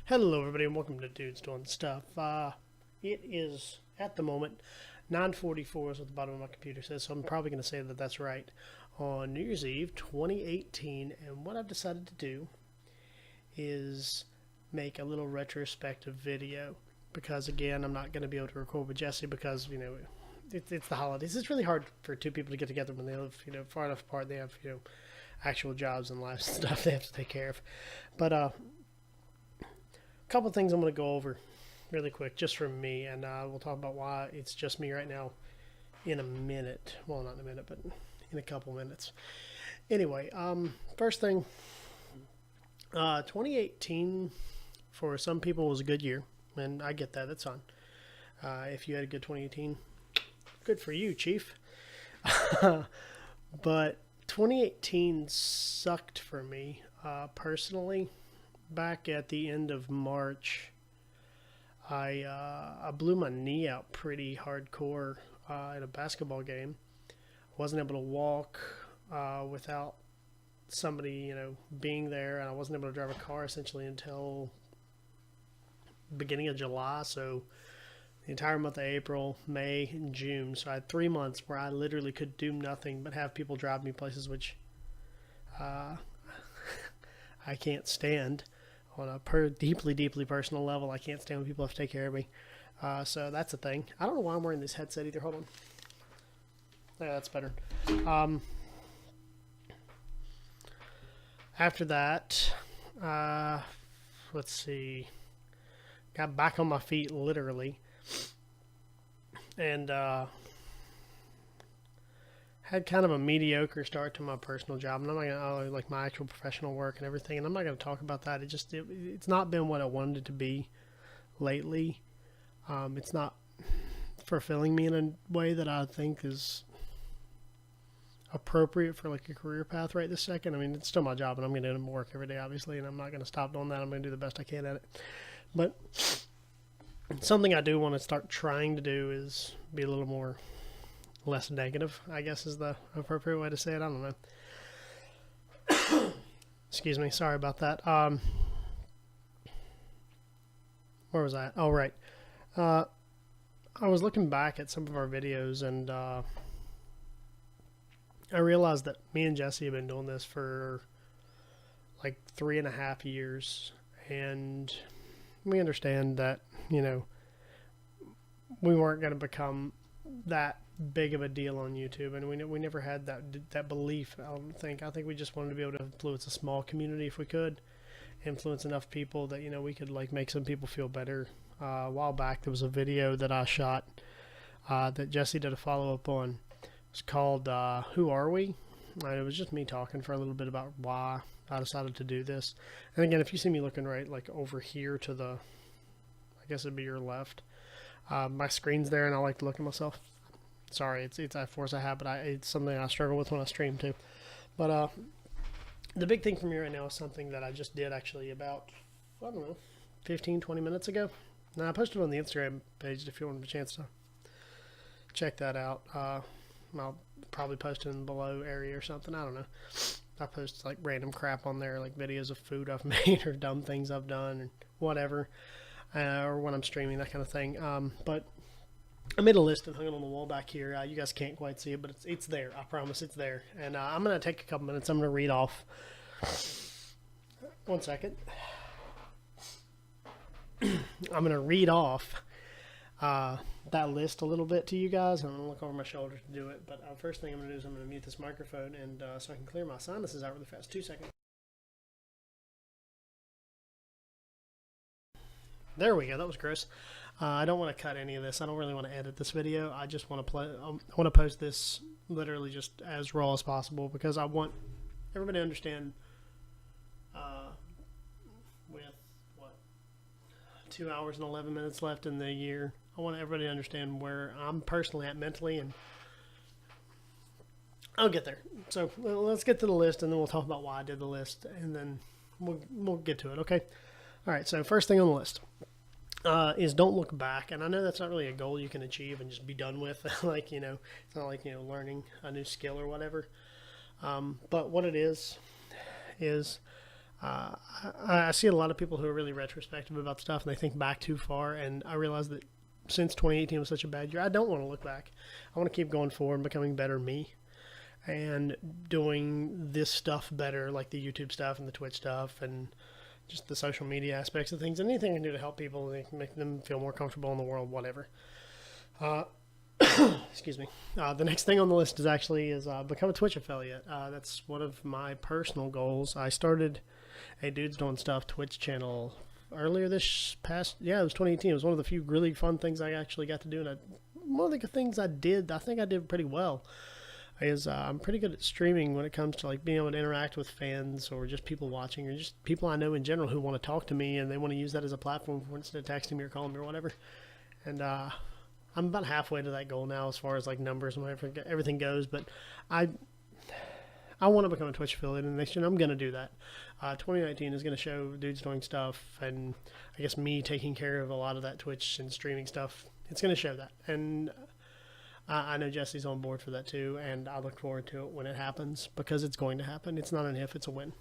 Hello, everybody, and welcome to Dudes Doing Stuff. It is, at the moment, 9:44 is what the bottom of my computer says, so I'm probably going to say that that's right, on New Year's Eve 2018, and what I've decided to do is make a little retrospective video, because, again, I'm not going to be able to record with Jesse because, it's the holidays. It's really hard for two people to get together when they live, far enough apart. They have, actual jobs and lives and stuff they have to take care of. But, couple things I'm going to go over really quick just from me, and we'll talk about why it's just me right now in a minute. Well, not in a minute, but in a couple minutes. Anyway, first thing, 2018 for some people was a good year, and I get that. That's fine. If you had a good 2018, good for you, Chief. But 2018 sucked for me personally. Back at the end of March, I blew my knee out pretty hardcore in a basketball game. Wasn't able to walk without somebody, being there, and I wasn't able to drive a car essentially until beginning of July. So the entire month of April, May, and June. So I had 3 months where I literally could do nothing but have people drive me places, which I can't stand. On a deeply, deeply personal level, I can't stand when people have to take care of me. So that's a thing. I don't know why I'm wearing this headset either. Hold on. Yeah, that's better. After that, let's see. Got back on my feet, literally. And had kind of a mediocre start to my personal job, and I'm not gonna like my actual professional work and everything, and I'm not gonna talk about that. It's not been what I wanted it to be lately. It's not fulfilling me in a way that I think is appropriate for like a career path right this second. I mean, it's still my job, and I'm gonna do more work every day, obviously, and I'm not gonna stop doing that. I'm gonna do the best I can at it. But something I do want to start trying to do is be a little more less negative, I guess is the appropriate way to say it. I don't know. Excuse me. Sorry about that. Where was I? Oh, right. I was looking back at some of our videos, and I realized that me and Jesse have been doing this for like 3.5 years, and we understand that, we weren't going to become that big of a deal on YouTube, and we never had that belief. I don't think. I think we just wanted to be able to influence a small community if we could, influence enough people that we could like make some people feel better. A while back, there was a video that I shot that Jesse did a follow up on. It's called "Who Are We?" And it was just me talking for a little bit about why I decided to do this. And again, if you see me looking right like over here to the, I guess it'd be your left. My screen's there, and I like to look at myself. Sorry, it's a force I have, but it's something I struggle with when I stream too. But the big thing for me right now is something that I just did actually about, I don't know, 15, 20 minutes ago. Now, I posted it on the Instagram page if you want a chance to check that out. I'll probably post it in the below area or something. I don't know. I post like random crap on there, like videos of food I've made or dumb things I've done and whatever. Or when I'm streaming, that kind of thing. But I made a list and hung it on the wall back here. You guys can't quite see it, but it's there. I promise it's there. And I'm going to take a couple minutes. I'm going to read off. 1 second. I'm going to read off that list a little bit to you guys. I'm going to look over my shoulder to do it. But first thing I'm going to do is I'm going to mute this microphone and so I can clear my sinuses out really fast. 2 seconds. There we go. That was gross. I don't want to cut any of this. I don't really want to edit this video. I just want to play. I want to post this literally just as raw as possible because I want everybody to understand. With what 2 hours and 11 minutes left in the year, I want everybody to understand where I'm personally at mentally, and I'll get there. So let's get to the list, and then we'll talk about why I did the list, and then we'll get to it. Okay. All right. So first thing on the list. Is don't look back. And I know that's not really a goal you can achieve and just be done with. Like, it's not like, learning a new skill or whatever. But what it is I see a lot of people who are really retrospective about stuff and they think back too far. And I realize that since 2018 was such a bad year, I don't want to look back. I want to keep going forward and becoming better me and doing this stuff better, like the YouTube stuff and the Twitch stuff and just the social media aspects of things. Anything I can do to help people, make them feel more comfortable in the world, whatever. Excuse me. The next thing on the list is become a Twitch affiliate. That's one of my personal goals. I started a Dudes Doing Stuff Twitch channel earlier this past, it was 2018. It was one of the few really fun things I actually got to do. And one of the things I think I did pretty well is I'm pretty good at streaming when it comes to like being able to interact with fans or just people watching or just people I know in general who want to talk to me and they want to use that as a platform for instead of texting me or calling me or whatever. And I'm about halfway to that goal now as far as like numbers and everything goes, but I want to become a Twitch affiliate in the next year, and I'm going to do that. 2019 is going to show Dudes Doing Stuff and I guess me taking care of a lot of that Twitch and streaming stuff. It's going to show that. And I know Jesse's on board for that too, and I look forward to it when it happens because it's going to happen. It's not an if, it's a when.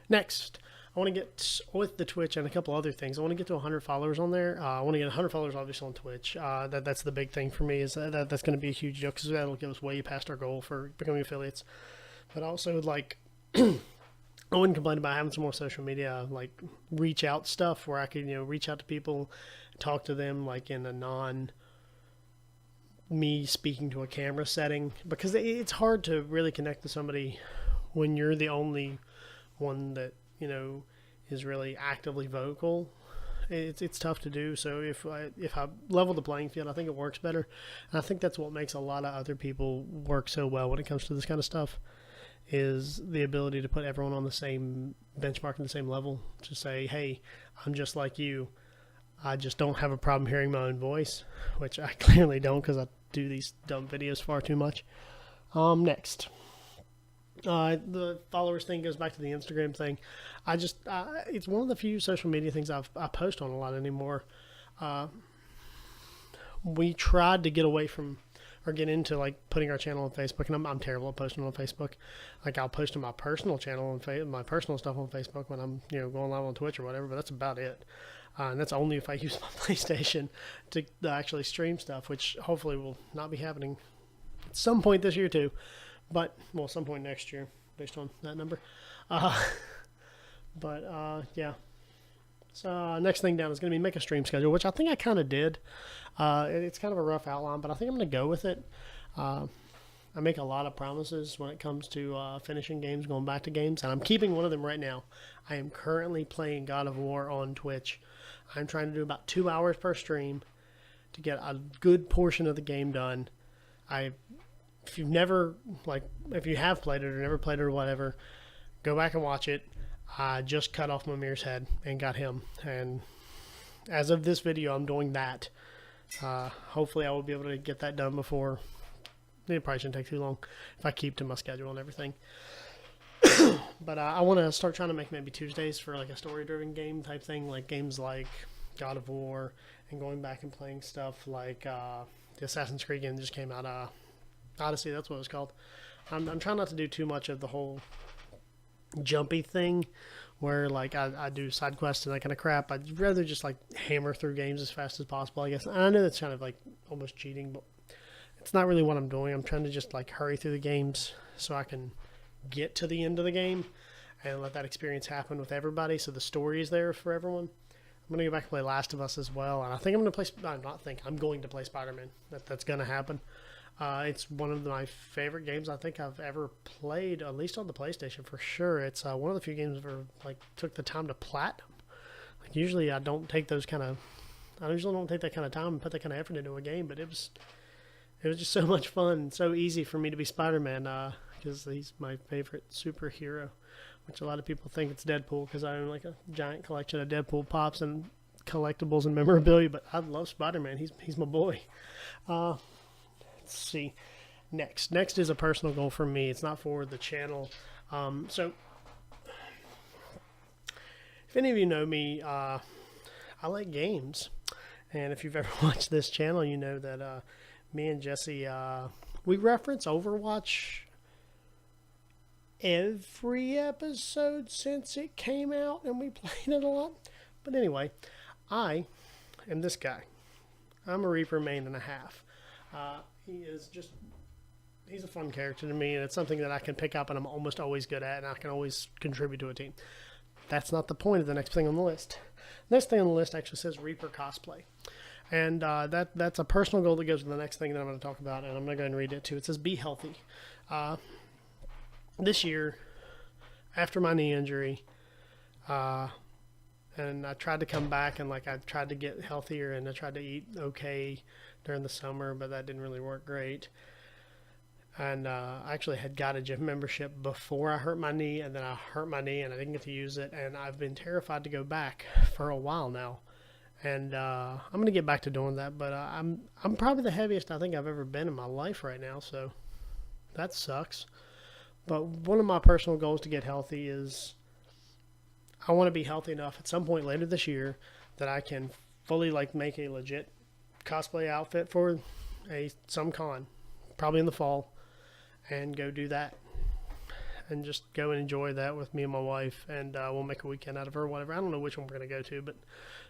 Next, I want to get with the Twitch and a couple other things. I want to get to 100 followers on there. I want to get 100 followers obviously on Twitch. That's the big thing for me is that's going to be a huge deal because that'll get us way past our goal for becoming affiliates. But also like I wouldn't complain about having some more social media like reach out stuff where I could reach out to people, talk to them like in a non me speaking to a camera setting because it's hard to really connect to somebody when you're the only one that is really actively vocal. It's tough to do. So if I level the playing field, I think it works better. And I think that's what makes a lot of other people work so well when it comes to this kind of stuff is the ability to put everyone on the same benchmark and the same level to say, hey, I'm just like you. I just don't have a problem hearing my own voice, which I clearly don't because I do these dumb videos far too much. Next. The followers thing goes back to the Instagram thing. It's one of the few social media things I post on a lot anymore. We tried to get away from or get into like putting our channel on Facebook, and I'm terrible at posting on Facebook. Like I'll post on my personal channel and my personal stuff on Facebook when I'm going live on Twitch or whatever, but that's about it. And that's only if I use my PlayStation to actually stream stuff, which hopefully will not be happening at some point this year too. But, some point next year, based on that number. Yeah. So, next thing down is going to be make a stream schedule, which I think I kind of did. It's kind of a rough outline, but I think I'm going to go with it. I make a lot of promises when it comes to finishing games, going back to games, and I'm keeping one of them right now. I am currently playing God of War on Twitch. I'm trying to do about 2 hours per stream to get a good portion of the game done. If you have played it or never played it or whatever, go back and watch it. I just cut off Mimir's head and got him. And as of this video, I'm doing that. Hopefully I will be able to get that done before. It probably shouldn't take too long if I keep to my schedule and everything. But I want to start trying to make maybe Tuesdays for like a story-driven game type thing, like games like God of War, and going back and playing stuff like the Assassin's Creed game that just came out. Odyssey, that's what it's called. I'm trying not to do too much of the whole jumpy thing where like I do side quests and that kind of crap. I'd rather just like hammer through games as fast as possible, I guess. And I know that's kind of like almost cheating, but it's not really what I'm doing. I'm trying to just like hurry through the games so I can get to the end of the game and let that experience happen with everybody so the story is there for everyone. I'm going to go back and play Last of Us as well. And I think I'm going to play Spider-Man. That's going to happen. It's one of my favorite games I think I've ever played, at least on the PlayStation for sure. It's one of the few games where like took the time to platinum. Like usually I usually don't take that kind of time and put that kind of effort into a game, but it was just so much fun, so easy for me to be Spider-Man because he's my favorite superhero, which a lot of people think it's Deadpool because I own like a giant collection of Deadpool pops and collectibles and memorabilia, but I love Spider-Man. He's my boy. Let's see. Next is a personal goal for me. It's not for the channel. So if any of you know me, I like games. And if you've ever watched this channel, you know that me and Jesse, we reference Overwatch every episode since it came out and we played it a lot. But anyway, I am this guy. I'm a Reaper main and a half. He's a fun character to me, and it's something that I can pick up and I'm almost always good at, and I can always contribute to a team. That's not the point of the next thing on the list. The next thing on the list actually says Reaper cosplay. And that's a personal goal that goes to the next thing that I'm going to talk about, and I'm going to go and read it too. It says, be healthy. This year, after my knee injury, and I tried to come back, and I tried to get healthier, and I tried to eat okay during the summer, but that didn't really work great. And I actually had got a gym membership before I hurt my knee, and then I hurt my knee, and I didn't get to use it, and I've been terrified to go back for a while now. And I'm going to get back to doing that, but I'm probably the heaviest I think I've ever been in my life right now, so that sucks. But one of my personal goals to get healthy is I want to be healthy enough at some point later this year that I can fully make a legit cosplay outfit for some con, probably in the fall, and go do that. And just go and enjoy that with me and my wife, and we'll make a weekend out of her or whatever. I don't know which one we're going to go to, but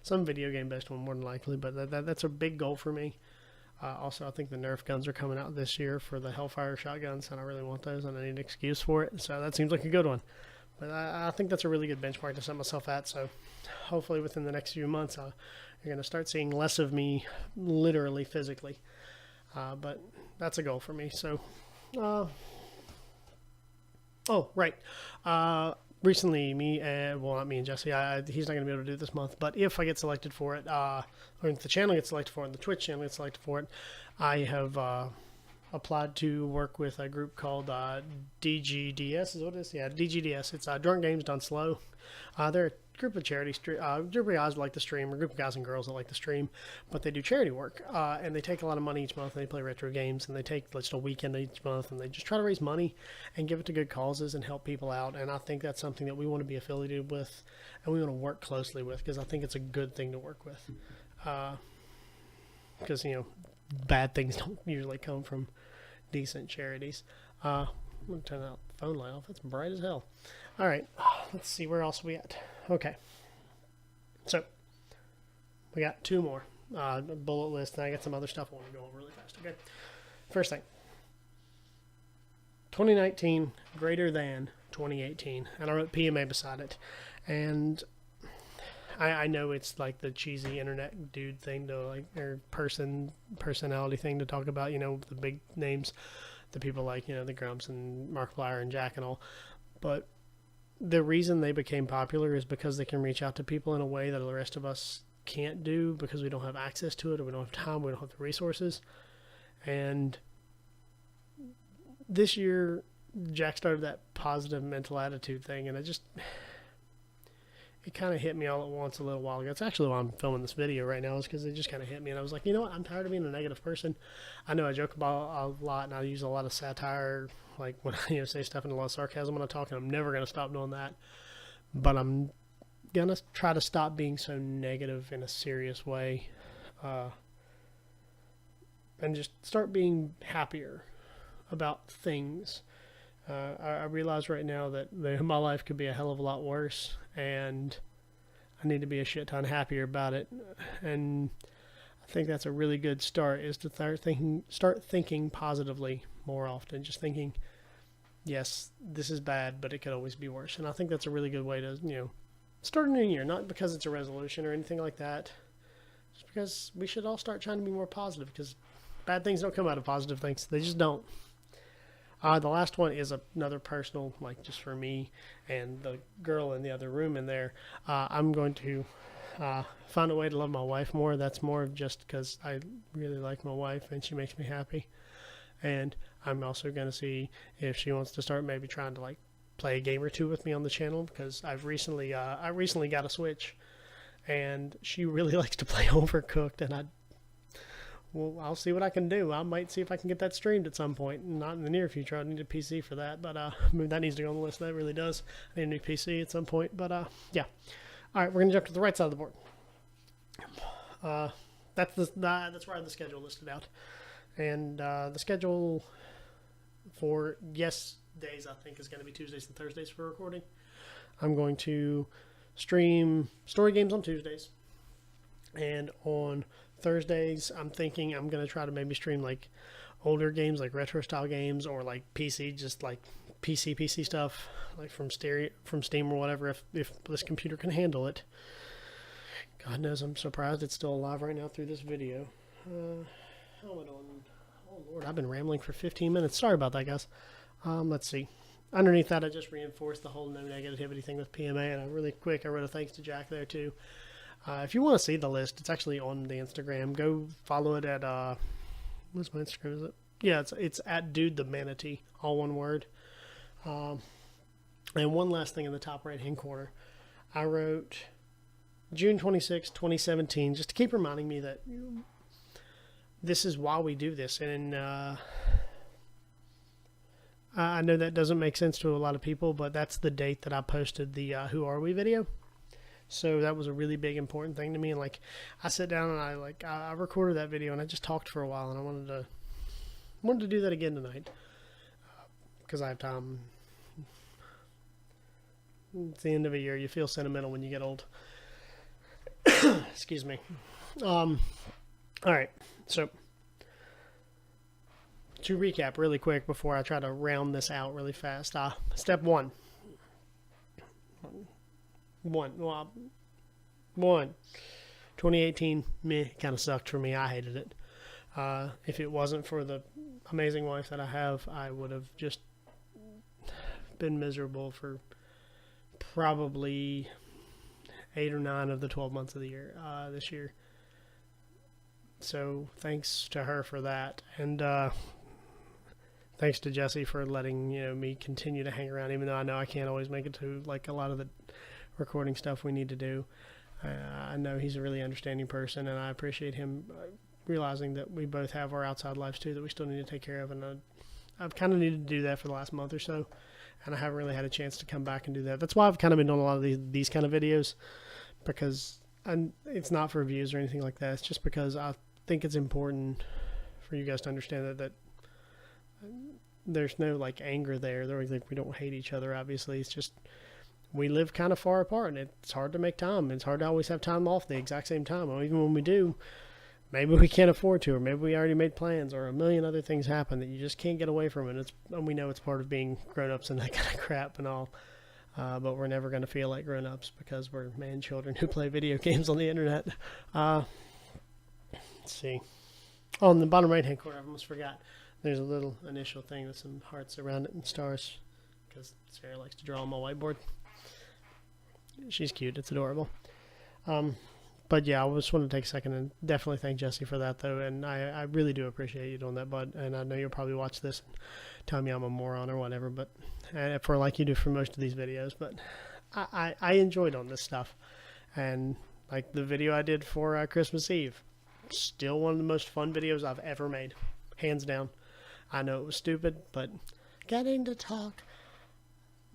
some video game based one more than likely, but that's a big goal for me. Also, I think the Nerf guns are coming out this year for the Hellfire shotguns, and I really want those, and I need an excuse for it, so that seems like a good one. But I think that's a really good benchmark to set myself at, so hopefully within the next few months you're going to start seeing less of me literally, physically. But that's a goal for me, so... Oh, right. Recently, not me and Jesse, he's not going to be able to do it this month, but if I get selected for it, or if the channel gets selected for it, and the Twitch channel gets selected for it, I have applied to work with a group called DGDS, is what it is? Yeah, DGDS. It's Drunk Games Done Slow. They're a group of group of guys that like to stream, or a group of guys and girls that like to stream, but they do charity work, and they take a lot of money each month, and they play retro games, and they take just a weekend each month, and they just try to raise money and give it to good causes and help people out, and I think that's something that we want to be affiliated with, and we want to work closely with, because I think it's a good thing to work with, because, bad things don't usually come from decent charities. I'm going to turn that phone light off. It's bright as hell. All right, let's see, where else are we at? Okay, so we got two more bullet list, and I got some other stuff I want to go over really fast. Okay, first thing, 2019 greater than 2018, and I wrote PMA beside it, and I know it's like the cheesy internet dude thing to or personality thing to talk about, the big names, the people the Grumps and Markiplier and Jack and all, but the reason they became popular is because they can reach out to people in a way that the rest of us can't do, because we don't have access to it, or we don't have time, we don't have the resources. And this year, Jack started that positive mental attitude thing, and it kind of hit me all at once a little while ago. It's actually why I'm filming this video right now, is because it just kind of hit me, and I was like, you know what, I'm tired of being a negative person. I know I joke about a lot, and I use a lot of satire, when I say stuff and a lot of sarcasm when I talk, and I'm never going to stop doing that. But I'm going to try to stop being so negative in a serious way, and just start being happier about things. I realize right now that my life could be a hell of a lot worse, and I need to be a shit ton happier about it. And I think that's a really good start, is to start thinking positively more often. Just thinking, yes, this is bad, but it could always be worse. And I think that's a really good way to, start a new year. Not because it's a resolution or anything like that, just because we should all start trying to be more positive, because bad things don't come out of positive things. They just don't. The last one is another personal, just for me and the girl in the other room in there. I'm going to find a way to love my wife more. That's more of just because I really like my wife and she makes me happy. And I'm also going to see if she wants to start maybe trying to play a game or two with me on the channel, because I recently got a Switch, and she really likes to play Overcooked, and I'll see what I can do. I might see if I can get that streamed at some point. Not in the near future. I need a PC for that, but that needs to go on the list. That really does. I need a new PC at some point, but yeah. All right, we're gonna jump to the right side of the board. That's where I have the schedule listed out, and the schedule for days I think is going to be Tuesdays and Thursdays for recording. I'm going to stream story games on Tuesdays, and on Thursdays I'm thinking I'm going to try to maybe stream like older games, like retro style games, or like PC, just like PC stuff, like from Steam or whatever, if this computer can handle it. God knows I'm surprised it's still alive right now through this video. How am I doing? Oh Lord, I've been rambling for 15 minutes. Sorry about that, guys. Let's see. Underneath that, I just reinforced the whole no negativity thing with PMA, and I wrote a thanks to Jack there too. If you want to see the list, it's actually on the Instagram. Go follow it at what's my Instagram? Is it? Yeah, it's at Dude the Manatee, all one word. And one last thing in the top right hand corner, I wrote June 26, 2017, just to keep reminding me that this is why we do this, and I know that doesn't make sense to a lot of people, but that's the date that I posted the Who Are We video. So that was a really big, important thing to me. And like, I sat down and I recorded that video and I just talked for a while, and I wanted to do that again tonight because I have time. It's the end of a year. You feel sentimental when you get old. Excuse me. All right. So to recap really quick before I try to round this out really fast. Step one. 2018, kind of sucked for me. I hated it. If it wasn't for the amazing wife that I have, I would have just been miserable for probably 8 or 9 of the 12 months of the year, this year. So thanks to her for that. And, thanks to Jesse for letting me continue to hang around, even though I know I can't always make it to like a lot of the recording stuff we need to do. I know he's a really understanding person, and I appreciate him realizing that we both have our outside lives too that we still need to take care of. And I've kind of needed to do that for the last month or so, and I haven't really had a chance to come back and do that. That's why I've kind of been doing a lot of these kind of videos, because it's not for views or anything like that. It's just because I think it's important for you guys to understand that there's no like anger there. We don't hate each other, obviously. It's just we live kind of far apart, and it's hard to make time. It's hard to always have time off the exact same time. Or even when we do, maybe we can't afford to, or maybe we already made plans, or a million other things happen that you just can't get away from it. And we know it's part of being grown-ups and that kind of crap and all. But we're never going to feel like grown-ups because we're man-children who play video games on the internet. Let's see. Oh, in the bottom right-hand corner, I almost forgot. There's a little initial thing with some hearts around it and stars, because Sarah likes to draw on my whiteboard. She's cute. It's adorable. But yeah, I just want to take a second and definitely thank Jesse for that, though. And I really do appreciate you doing that, bud. And I know you'll probably watch this and tell me I'm a moron or whatever, but for like you do for most of these videos. But I enjoyed on this stuff. And like the video I did for Christmas Eve, still one of the most fun videos I've ever made. Hands down. I know it was stupid, but getting to talk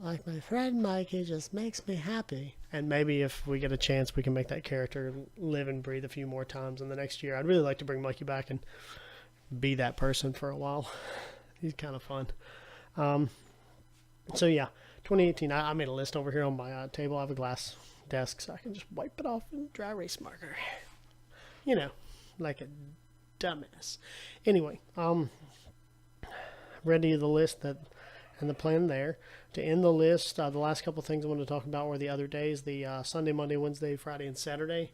like my friend Mikey just makes me happy. And maybe if we get a chance, we can make that character live and breathe a few more times in the next year. I'd really like to bring Mikey back and be that person for a while. He's kind of fun. So yeah, 2018, I made a list over here on my table. I have a glass desk, so I can just wipe it off with dry erase marker. Like a dumbass. Anyway, ready the list and the plan there. To end the list, the last couple things I wanted to talk about were the other days, the Sunday, Monday, Wednesday, Friday, and Saturday.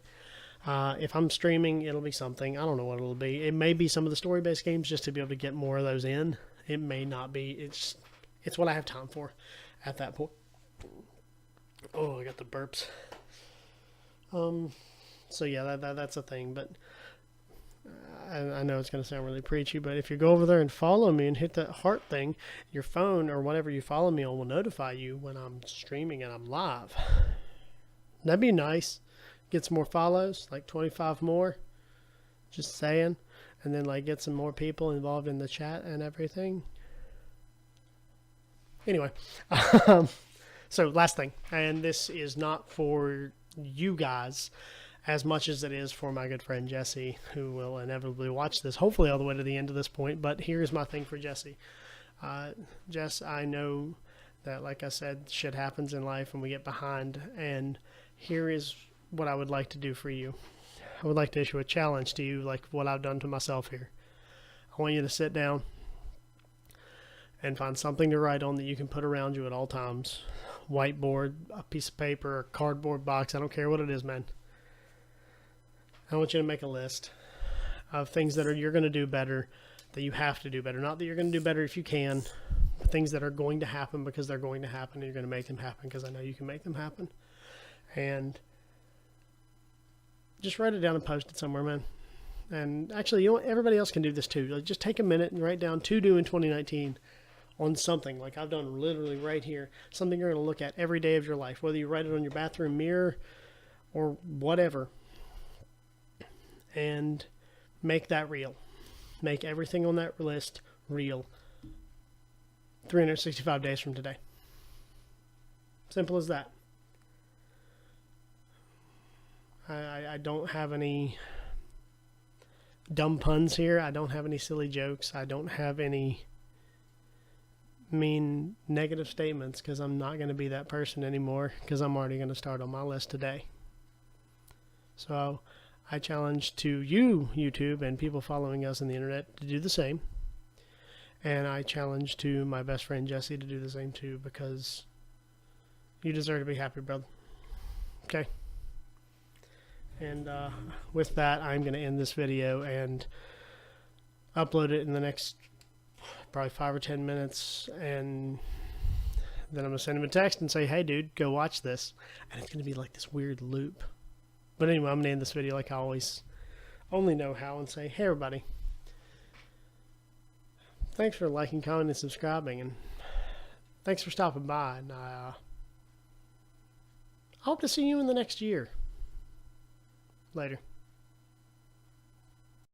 If I'm streaming, it'll be something. I don't know what it'll be. It may be some of the story-based games just to be able to get more of those in. It may not be. It's what I have time for at that point. Oh, I got the burps. So yeah, that's a thing, but I know it's going to sound really preachy, but if you go over there and follow me and hit that heart thing, your phone or whatever you follow me on will notify you when I'm streaming and I'm live. That'd be nice. Get some more follows, like 25 more. Just saying. And then like get some more people involved in the chat and everything. Anyway, so last thing, and this is not for you guys as much as it is for my good friend Jesse, who will inevitably watch this, hopefully all the way to the end of this point. But here's my thing for Jesse. Jess, I know that, like I said, shit happens in life and we get behind. And here is what I would like to do for you. I would like to issue a challenge to you, like what I've done to myself here. I want you to sit down and find something to write on that you can put around you at all times. Whiteboard, a piece of paper, a cardboard box, I don't care what it is, man. I want you to make a list of things that you're going to do better, that you have to do better. Not that you're going to do better if you can, but things that are going to happen because they're going to happen, and you're going to make them happen because I know you can make them happen. And just write it down and post it somewhere, man. And actually, you know what? Everybody else can do this too. Like, just take a minute and write down to do in 2019 on something, like I've done literally right here. Something you're going to look at every day of your life, whether you write it on your bathroom mirror or whatever. And make that real. Make everything on that list real. 365 days from today. Simple as that. I don't have any dumb puns here. I don't have any silly jokes. I don't have any mean negative statements because I'm not going to be that person anymore because I'm already going to start on my list today. So I challenge to you, YouTube, and people following us on the internet to do the same. And I challenge to my best friend Jesse to do the same too, because you deserve to be happy, brother. Okay? And with that, I'm going to end this video and upload it in the next probably 5 or 10 minutes. And then I'm going to send him a text and say, hey, dude, go watch this. And it's going to be like this weird loop. But anyway, I'm going to end this video like I always only know how and say, hey, everybody. Thanks for liking, commenting, and subscribing. And thanks for stopping by. And I hope to see you in the next year. Later.